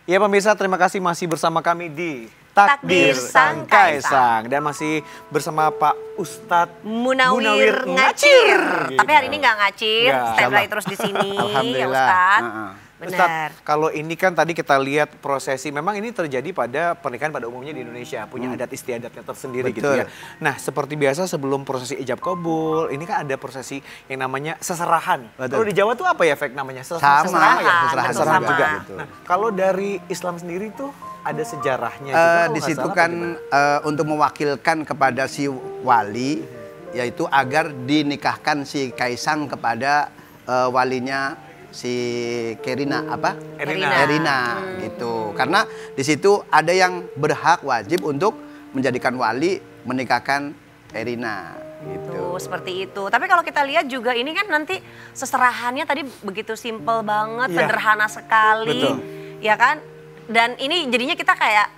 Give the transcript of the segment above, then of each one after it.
Ya pemirsa, terima kasih masih bersama kami di Takdir Takdir Sang Sang Kaisang. Dan masih bersama Pak Ustadz Munawir Ngacir. ngacir. Gitu. Tapi hari ini nggak ngacir, Nggak. standby terus di sini ya Alhamdulillah. Ustadz. Benar. Ustadz, kalau ini kan tadi kita lihat prosesi, memang ini terjadi pada pernikahan pada umumnya di Indonesia, punya adat istiadatnya tersendiri gitu Betul. ya. Nah, seperti biasa sebelum prosesi ijab kabul, ini kan ada prosesi yang namanya seserahan. Betul. Kalau di Jawa tuh apa ya, Fek, namanya? Sama, Seserahan, ya, betul, Seserahan sama. juga. Gitu. Nah, kalau dari Islam sendiri tuh ada sejarahnya juga. kalau Di nggak situ salah, kan apa gimana? untuk mewakilkan kepada si wali, yaitu agar dinikahkan si Kaisang kepada walinya si Kerina apa? Erina. Erina gitu. Karena di situ ada yang berhak wajib untuk menjadikan wali menikahkan Erina gitu. Tuh, seperti itu. Tapi kalau kita lihat juga ini kan nanti seserahannya tadi begitu simple banget, Iya. sederhana sekali. Betul. Ya kan? Dan ini jadinya kita kayak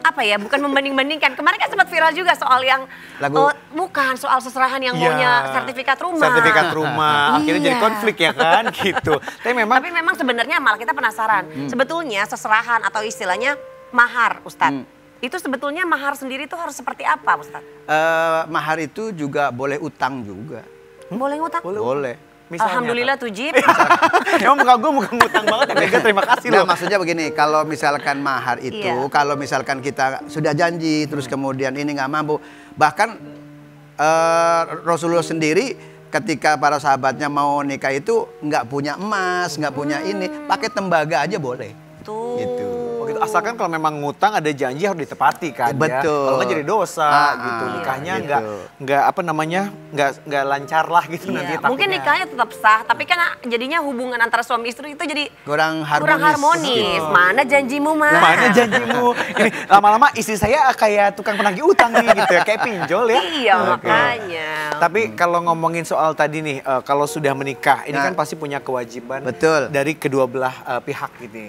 apa ya, bukan membanding-bandingkan. Kemarin kan sempat viral juga soal yang Lagu- bukan soal seserahan yang Iya. maunya sertifikat rumah. Sertifikat rumah, akhirnya jadi Iya. konflik ya kan gitu. Tapi memang Tapi memang sebenarnya malah kita penasaran. Sebetulnya seserahan atau istilahnya mahar, Ustadz. Itu sebetulnya mahar sendiri itu harus seperti apa, Ustadz? Mahar itu juga boleh utang juga. Boleh ngutang? Boleh. misalnya Alhamdulillah tuh Jip. emang muka gue bukan ngutang banget ya, Mega, terima kasih Nah, loh. maksudnya begini, kalau misalkan mahar itu, Iya. kalau misalkan kita sudah janji, terus kemudian ini nggak mampu, bahkan Rasulullah sendiri ketika para sahabatnya mau nikah itu nggak punya emas, nggak punya ini, pakai tembaga aja boleh. Tuh. Gitu. Oh gitu, asalkan kalau memang ngutang ada janji harus ditepati kan ya. Betul. Kalau nggak jadi dosa gitu. Iya, Nikahnya gitu. nggak apa namanya, nggak lancar lah gitu Iya, nanti mungkin takutnya. nikahnya tetap sah, tapi kan jadinya hubungan antara suami istri itu jadi Kurang kurang harmonis. Gitu. Mana janjimu, Ma? Mana janjimu? Ini lama-lama istri saya kayak tukang penagih utang nih gitu ya, kayak pinjol ya. Iya, Oke. makanya. Tapi kalau ngomongin soal tadi nih, kalau sudah menikah, ini Nah. kan pasti punya kewajiban Betul. dari kedua belah pihak ini.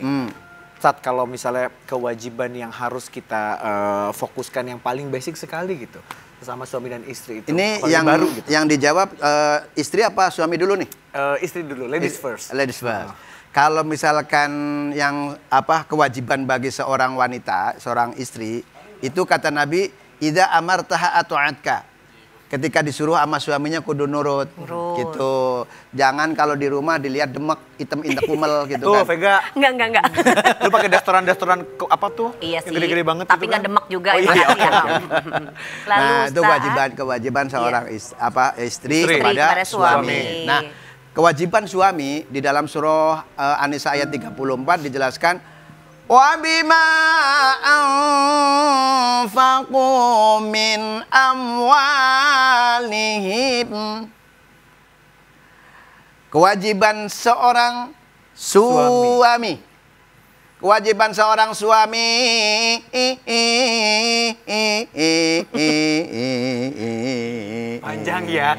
Saat kalau misalnya kewajiban yang harus kita fokuskan yang paling basic sekali gitu, bersama suami dan istri itu. Ini Kalau yang baru gitu. yang dijawab istri apa suami dulu nih? Istri dulu, ladies first. Ladies first. Kalau misalkan yang apa kewajiban bagi seorang wanita, seorang istri, itu kata Nabi, "Idza amartaha atu'atka." Ketika disuruh sama suaminya kudu nurut. Nurut. Gitu. Jangan kalau di rumah dilihat demek, hitam intek kumel gitu Tuh, kan. Vega, Enggak. lu pakai dasteran-dasteran apa tuh? Iya Yang sih. gede-gede banget Tapi itu nggak kan? demek juga Oh, ya. iya, Lalu Nah, itu Ustaz, kewajiban seorang istri Istri kepada kepada suami. Nah, kewajiban suami di dalam surah An-Nisa ayat 34 dijelaskan wa bima anfaqu min amwalihim. Kewajiban seorang suami. Kewajiban seorang suami. Panjang ya.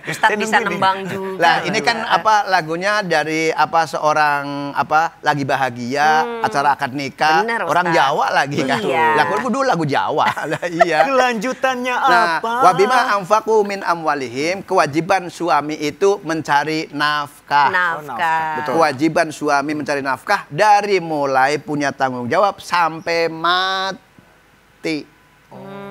Ustaz Saya bisa nungguin nih. nembang juga. Lah ini kan apa lagunya dari apa seorang apa lagi bahagia acara akad nikah Benar, orang Ustaz. Jawa lagi kan. Iya. Lah kudu lagu Jawa. Lah iya. Kelanjutannya Nah, apa? wabima anfaqu min amwalihim, kewajiban suami itu mencari nafkah. Nafkah. Betul. Kewajiban suami mencari nafkah dari mulai punya tanggung jawab sampai mati.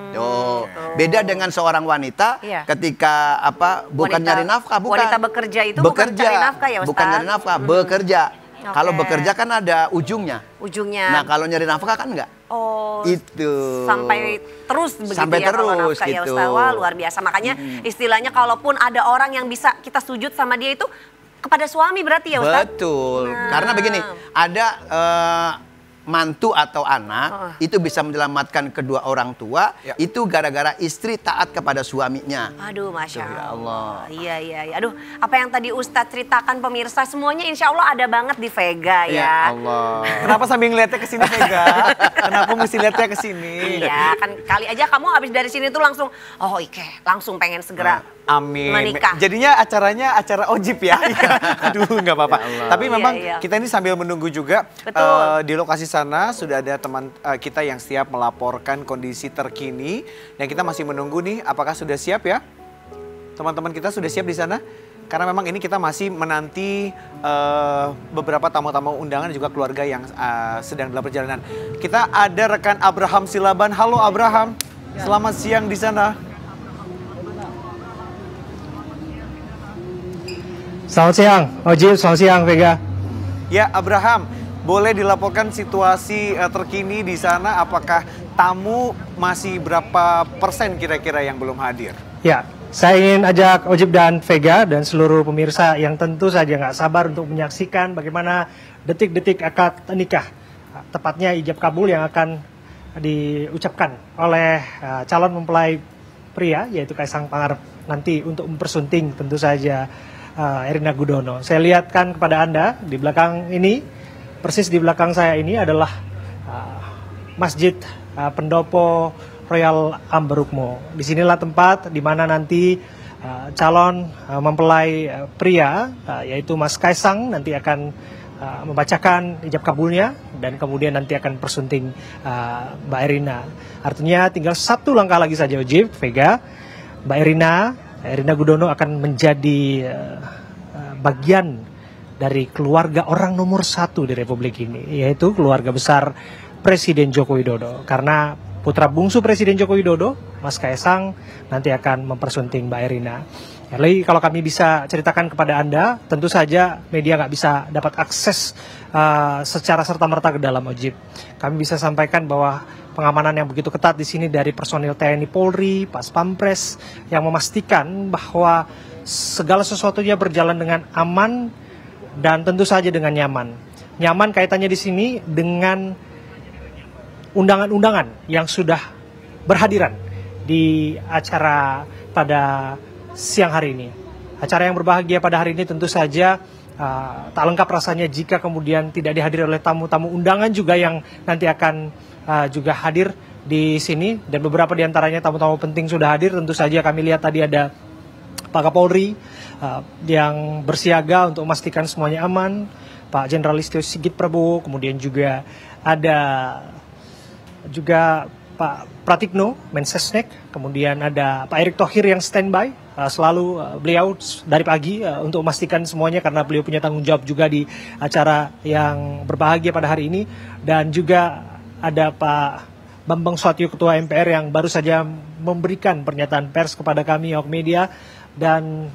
Tuh. Beda dengan seorang wanita Iya. ketika apa bukan nyari nafkah, bukan. Wanita bekerja itu bukan cari nafkah ya, Ustaz? Bukan nyari nafkah, bekerja. Oke. Kalau bekerja kan ada ujungnya. Ujungnya. Nah, kalau nyari nafkah kan enggak. Oh, Itu. sampai terus begitu Sampai ya kalau terus, nafkah ya gitu. Ustaz. Wah, luar biasa. Makanya istilahnya kalaupun ada orang yang bisa kita sujud sama dia itu kepada suami berarti ya Ustaz? Betul. Nah. Karena begini, ada mantu atau anak itu bisa menyelamatkan kedua orang tua Ya. itu gara-gara istri taat kepada suaminya. Aduh, Masya Ya Allah. Iya. Aduh, apa yang tadi Ustadz ceritakan pemirsa, semuanya insya Allah ada banget di Vega ya. Allah. Kenapa sambil ngeliatnya ke sini, Vega? Kenapa mesti lihatnya ke sini? Iya, kan kali aja kamu habis dari sini tuh langsung, oh Ike, langsung pengen segera Amin. menikah. Jadinya acaranya acara ojib ya. Aduh, nggak apa-apa. Ya Allah. Tapi memang Iya. kita ini sambil menunggu juga Betul. di lokasi sana sudah ada teman kita yang siap melaporkan kondisi terkini dan kita masih menunggu nih apakah sudah siap ya? Teman-teman kita sudah siap di sana? karena memang ini kita masih menanti beberapa tamu-tamu undangan dan juga keluarga yang sedang dalam perjalanan. Kita ada rekan Abraham Silaban. Halo Abraham, selamat siang di sana. Selamat siang, Ojib. Selamat siang, Vega. Ya, Abraham, boleh dilaporkan situasi terkini di sana? Apakah tamu masih berapa persen kira-kira yang belum hadir? Ya, saya ingin ajak Ojib dan Vega dan seluruh pemirsa yang tentu saja nggak sabar untuk menyaksikan bagaimana detik-detik akad nikah, tepatnya ijab kabul yang akan diucapkan oleh calon mempelai pria, yaitu Kaisang Pangarep, nanti untuk mempersunting tentu saja Erina Gudono. Saya lihatkan kepada Anda di belakang ini, persis di belakang saya ini adalah Masjid Pendopo Royal Ambarukmo. Disinilah tempat di mana nanti calon mempelai pria, yaitu Mas Kaisang, nanti akan membacakan ijab kabulnya dan kemudian nanti akan persunting Mbak Erina. Artinya tinggal satu langkah lagi saja, Ojib, Vega. Mbak Erina Gudono akan menjadi bagian dari keluarga orang nomor 1 di Republik ini, yaitu keluarga besar Presiden Joko Widodo. Karena putra bungsu Presiden Joko Widodo, Mas Kaisang, nanti akan mempersunting Mbak Erina. Jadi kalau kami bisa ceritakan kepada Anda, tentu saja media nggak bisa dapat akses secara serta-merta ke dalam, Ojib. Kami bisa sampaikan bahwa pengamanan yang begitu ketat di sini dari personil TNI Polri, Pas Pampres, yang memastikan bahwa segala sesuatunya berjalan dengan aman dan tentu saja dengan nyaman. Nyaman kaitannya di sini dengan undangan-undangan yang sudah berhadiran di acara pada siang hari ini. Acara yang berbahagia pada hari ini tentu saja tak lengkap rasanya jika kemudian tidak dihadiri oleh tamu-tamu undangan juga yang nanti akan juga hadir di sini, dan beberapa di antaranya tamu-tamu penting sudah hadir. Tentu saja kami lihat tadi ada Pak Kapolri yang bersiaga untuk memastikan semuanya aman, Pak Jenderal Listio Sigit Prabowo, kemudian juga ada juga Pak Pratikno, Mensesnek, kemudian ada Pak Erick Thohir yang standby, selalu beliau dari pagi untuk memastikan semuanya karena beliau punya tanggung jawab juga di acara yang berbahagia pada hari ini. Dan juga ada Pak Bambang Susatyo, Ketua MPR, yang baru saja memberikan pernyataan pers kepada kami, awak media, dan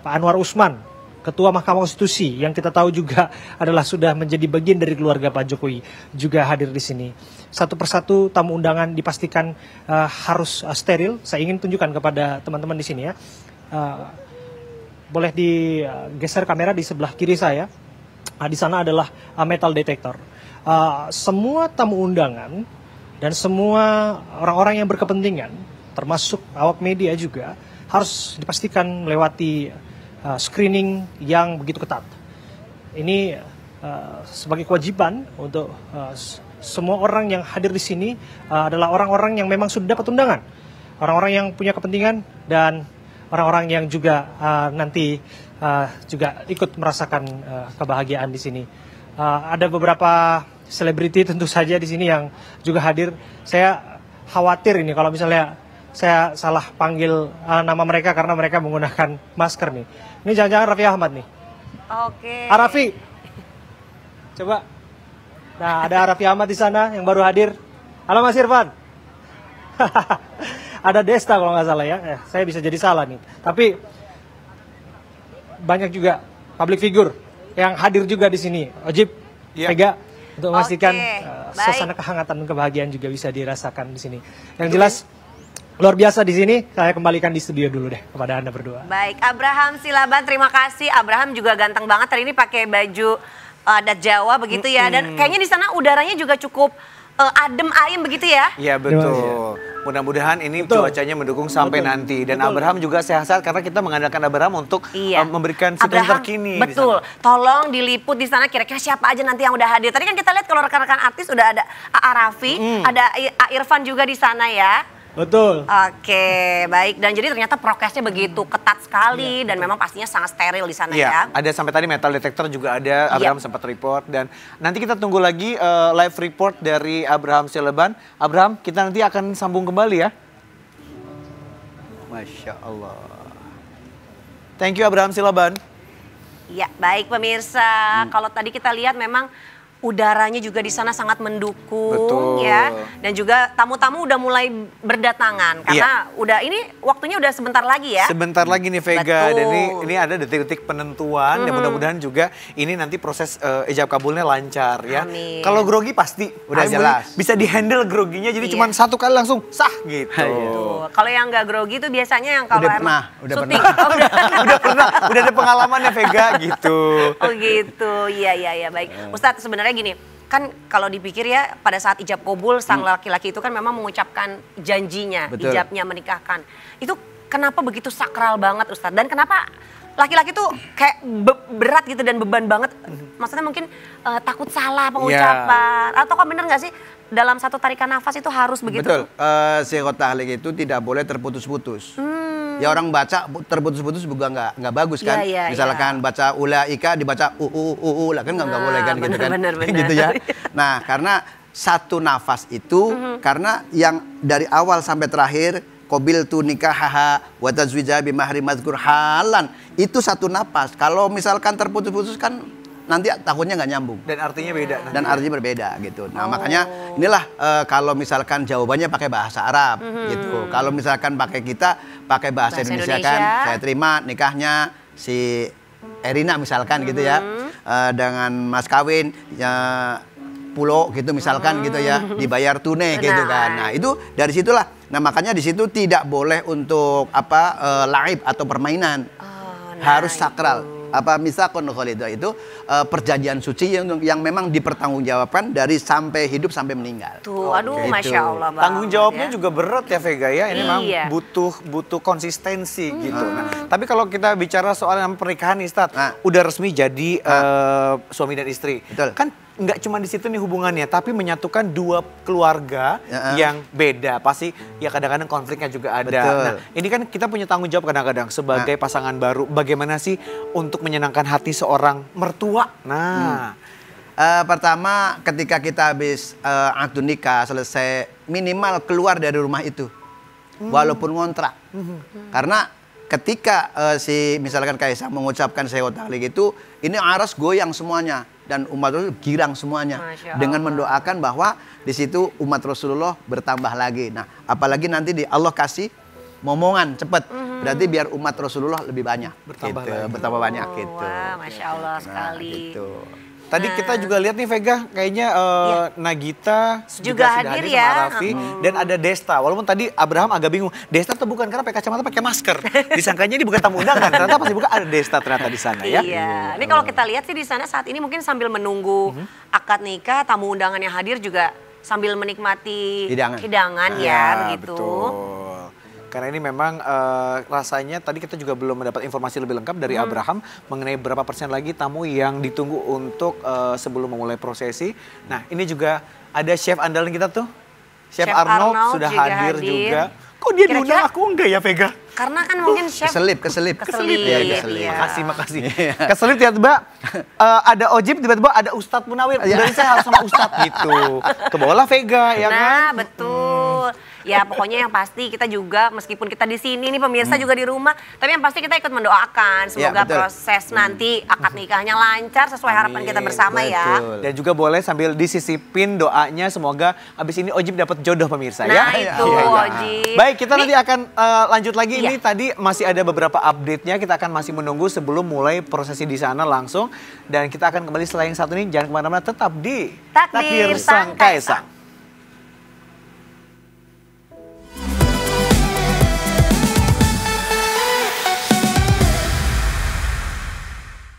Pak Anwar Usman, Ketua Mahkamah Konstitusi, yang kita tahu juga adalah sudah menjadi bagian dari keluarga Pak Jokowi, juga hadir di sini. Satu persatu tamu undangan dipastikan harus steril. Saya ingin tunjukkan kepada teman-teman di sini ya. Boleh digeser kamera di sebelah kiri saya. Di sana adalah metal detector. Semua tamu undangan dan semua orang-orang yang berkepentingan, termasuk awak media juga, harus dipastikan melewati screening yang begitu ketat. Ini sebagai kewajiban untuk semua orang yang hadir di sini adalah orang-orang yang memang sudah dapat undangan, orang-orang yang punya kepentingan, dan orang-orang yang juga nanti juga ikut merasakan kebahagiaan di sini. Ada beberapa selebriti tentu saja di sini yang juga hadir. Saya khawatir ini kalau misalnya saya salah panggil nama mereka karena mereka menggunakan masker nih. Ini jangan-jangan Raffi Ahmad nih. Oke. Raffi, coba. Nah, ada Raffi Ahmad di sana yang baru hadir. Halo Mas Irfan. Ada Desta kalau nggak salah ya. Saya bisa jadi salah nih. Tapi banyak juga public figure yang hadir juga di sini. Ojib, Vega, untuk memastikan suasana kehangatan dan kebahagiaan juga bisa dirasakan di sini. Yang jelas luar biasa di sini. Saya kembalikan di studio dulu deh kepada Anda berdua. Baik, Abraham Silaban, terima kasih. Abraham juga ganteng banget hari ini pakai baju adat Jawa begitu ya. Dan kayaknya di sana udaranya juga cukup adem ayem begitu ya. Iya betul. Mudah-mudahan ini cuacanya mendukung sampai nanti. Dan Abraham juga sehat-sehat karena kita mengandalkan Abraham untuk memberikan situasi terkini. Betul. Tolong diliput di sana kira-kira siapa aja nanti yang udah hadir. Tadi kan kita lihat kalau rekan-rekan artis udah ada Raffi, ada Irfan juga di sana ya. Betul. Oke, baik. Dan jadi ternyata prokesnya begitu ketat sekali dan memang pastinya sangat steril di sana ya. Ada sampai tadi metal detector juga ada, Abraham sempat report. Dan nanti kita tunggu lagi live report dari Abraham Silaban. Abraham, kita nanti akan sambung kembali ya. Masya Allah. Thank you Abraham Silaban. Ya, baik pemirsa. Kalau tadi kita lihat memang udaranya juga di sana sangat mendukung. Betul. Ya. Dan juga tamu-tamu udah mulai berdatangan karena udah ini waktunya udah sebentar lagi ya. Sebentar lagi nih Vega. Betul. Dan ini ada detik-detik penentuan dan mudah-mudahan juga ini nanti proses ijab kabulnya lancar ya. Amin. Kalau grogi pasti Udah jelas. bisa dihandle groginya jadi cuma satu kali langsung sah gitu. Tuh, kalau yang nggak grogi tuh biasanya yang kalau Udah emang pernah, udah syuting. pernah. Oh, udah. udah pernah, udah ada pengalamannya Vega gitu. Oh gitu, iya baik. Ustadz sebenarnya gini, kan kalau dipikir ya pada saat ijab kabul sang laki-laki itu kan memang mengucapkan janjinya, Betul. ijabnya menikahkan. Itu kenapa begitu sakral banget Ustadz? Dan kenapa laki-laki tuh kayak berat gitu dan beban banget? Maksudnya mungkin takut salah pengucapan. Atau kan bener nggak sih dalam satu tarikan nafas itu harus begitu? Betul, sighot tahlik itu tidak boleh terputus-putus. Ya orang baca terputus-putus juga nggak bagus kan. Iya, Misalkan baca ulaika dibaca lah kan nggak boleh kan gitu kan. bener. Gitu ya. Nah karena satu nafas itu karena yang dari awal sampai terakhir qabil tu nikahaha wa tazwija bi mahri mazkur halan itu satu napas. Kalau misalkan terputus-putus kan nanti takutnya nggak nyambung. Dan artinya beda. Dan artinya berbeda gitu. Nah makanya inilah kalau misalkan jawabannya pakai bahasa Arab gitu. Kalau misalkan kita pakai bahasa Indonesia kan, saya terima nikahnya si Erina misalkan gitu ya, dengan mas kawin ya pulau gitu misalkan gitu ya, dibayar tunai gitu kan. Nah itu dari situlah. Nah makanya di situ tidak boleh untuk laib atau permainan, harus sakral. Misakon kholidah itu perjanjian suci yang memang dipertanggungjawabkan dari sampai hidup sampai meninggal. Tuh, aduh Gitu. Masya Allah banget. Tanggung jawabnya ya. juga berat ya Vega ya. Ini memang Iya. butuh konsistensi gitu. Nah, tapi kalau kita bicara soal pernikahan nih Stat, Nah. udah resmi jadi suami dan istri. Betul. Kan nggak cuma di situ nih hubungannya, tapi menyatukan dua keluarga yang beda. Pasti ya kadang-kadang konfliknya juga ada. Betul. Nah, ini kan kita punya tanggung jawab kadang-kadang sebagai pasangan baru. Bagaimana sih untuk menyenangkan hati seorang mertua? Nah, Pertama ketika kita habis akad nikah selesai minimal keluar dari rumah itu walaupun ngontrak. Karena ketika misalkan Kaisang mengucapkan sighot tahlik itu ini aras goyang semuanya dan umat Rasul girang semuanya dengan mendoakan bahwa di situ umat Rasulullah bertambah lagi. Nah, apalagi nanti Allah kasih momongan cepet, berarti biar umat Rasulullah lebih banyak bertambah banyak gitu. Wah, Masya Allah sekali. Gitu. tadi kita juga lihat nih Vega, kayaknya Nagita juga sudah hadir ya. sama Raffi. Dan ada Desta, walaupun tadi Abraham agak bingung. Desta tuh bukan karena pakai kacamata, pakai masker. Disangkanya ini bukan tamu undangan, ternyata pas dibuka ada Desta ternyata di sana ya. Iya, ini kalau kita lihat sih di sana saat ini mungkin sambil menunggu akad nikah, tamu undangan yang hadir juga sambil menikmati hidangan ya, begitu. Betul. Karena ini memang rasanya tadi kita juga belum mendapat informasi lebih lengkap dari Abraham mengenai berapa persen lagi tamu yang ditunggu untuk sebelum memulai prosesi. Nah ini juga ada chef andalan kita tuh, Chef Arnold sudah hadir juga. Kok dia diundang aku enggak ya Vega? Karena kan mungkin chef keselip. Iya. Makasih. Keselip tiba-tiba ada Ojib, tiba-tiba ada Ustadz Munawir. Dari saya harus sama Ustadz gitu. Kebawalah Vega ya kan? Nah betul. Ya pokoknya yang pasti kita juga meskipun kita di sini nih pemirsa juga di rumah, tapi yang pasti kita ikut mendoakan semoga proses nanti akad nikahnya lancar sesuai harapan kita bersama ya. Dan juga boleh sambil disisipin doanya semoga abis ini Ojib dapat jodoh pemirsa nah, ya. itu Ojib. Baik, kita nanti akan lanjut lagi. Ini tadi masih ada beberapa update-nya, kita akan masih menunggu sebelum mulai prosesi di sana langsung. Dan kita akan kembali setelah yang satu ini, jangan kemana-mana, tetap di Takdir Sang Kaisang.